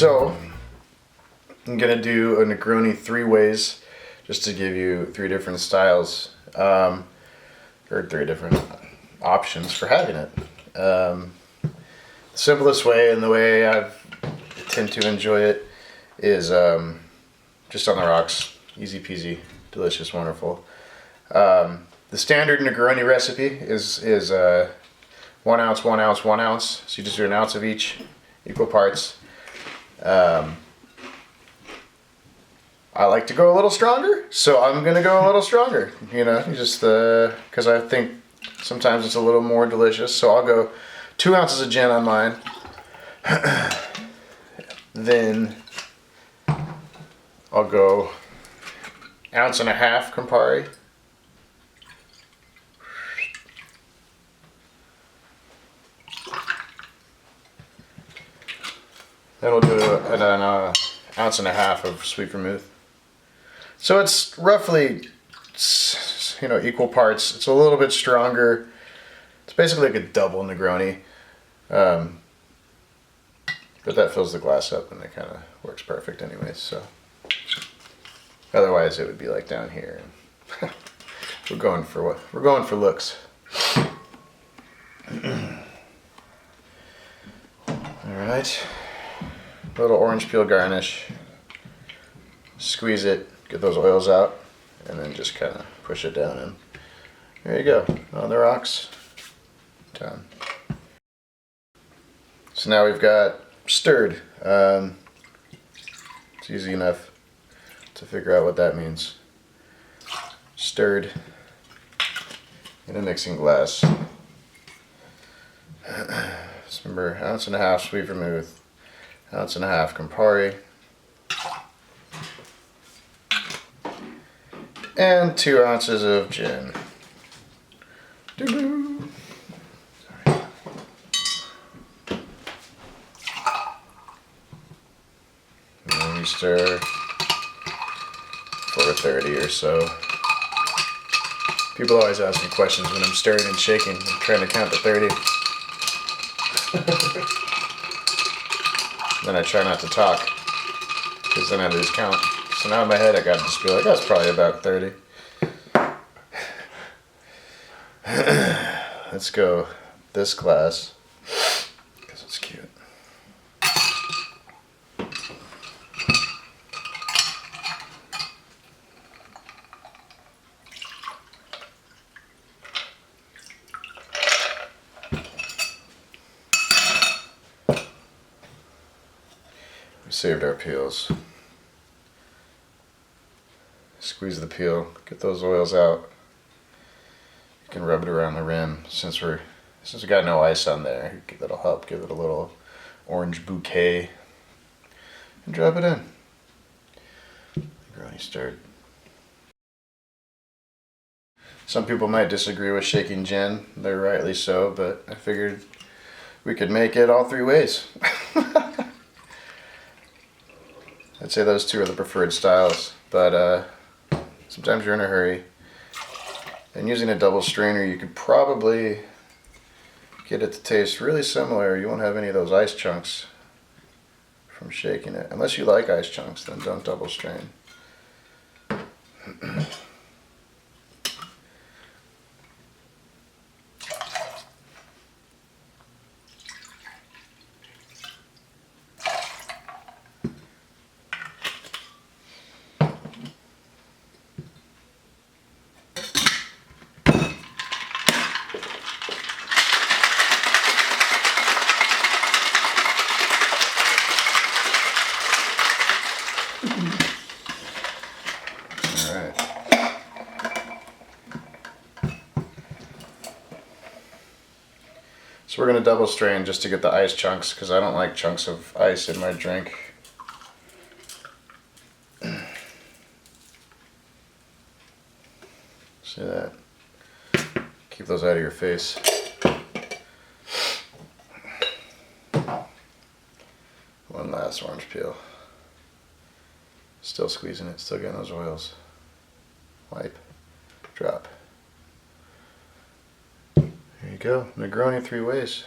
So, I'm going to do a Negroni 3 ways, just to give you 3 different styles, or 3 different options for having it. The simplest way, and the way I tend to enjoy it, is just on the rocks. Easy peasy, delicious, wonderful. The standard Negroni recipe is 1 ounce, 1 ounce, 1 ounce. So you just do an ounce of each, equal parts. I like to go a little stronger, so I'm gonna go a little stronger. You know, just because I think sometimes it's a little more delicious. So I'll go 2 ounces of gin on mine. Then I'll go 1.5 ounces Campari. Then we'll do an 1.5 ounces of Sweet Vermouth. So it's roughly, you know, equal parts. It's a little bit stronger. It's basically like a double Negroni. But that fills the glass up and it kind of works perfect anyways. So otherwise it would be like down here. We're going for what? We're going for looks. All right. A little orange peel garnish. Squeeze it, get those oils out, and then just kind of push it down in. There you go, on the rocks. Done. So now we've got stirred. It's easy enough to figure out what that means. Stirred in a mixing glass. Just remember, 1.5 ounces Sweet Vermouth, 1.5 ounces Campari, and 2 ounces of gin. Doo-doo. Sorry. And then you stir for 30 or so. People always ask me questions when I'm stirring and shaking. I'm trying to count to 30. Then I try not to talk, because then I lose count. So now in my head I gotta just be like, that's probably about 30. Let's go this glass, because it's cute. We saved our peels. Squeeze the peel, get those oils out. You can rub it around the rim. Since we got no ice on there, that'll help give it a little orange bouquet. And drop it in. Negroni stirred. Some people might disagree with shaking gin. They're rightly so, but I figured we could make it all 3 ways. I'd say those 2 are the preferred styles, but sometimes you're in a hurry. And using a double strainer, you could probably get it to taste really similar. You won't have any of those ice chunks from shaking it. Unless you like ice chunks, then don't double strain. Alright. So we're going to double strain just to get the ice chunks, because I don't like chunks of ice in my drink. See that? Keep those out of your face. One last orange peel. Still squeezing it, still getting those oils. Wipe, drop. There you go, Negroni 3 ways.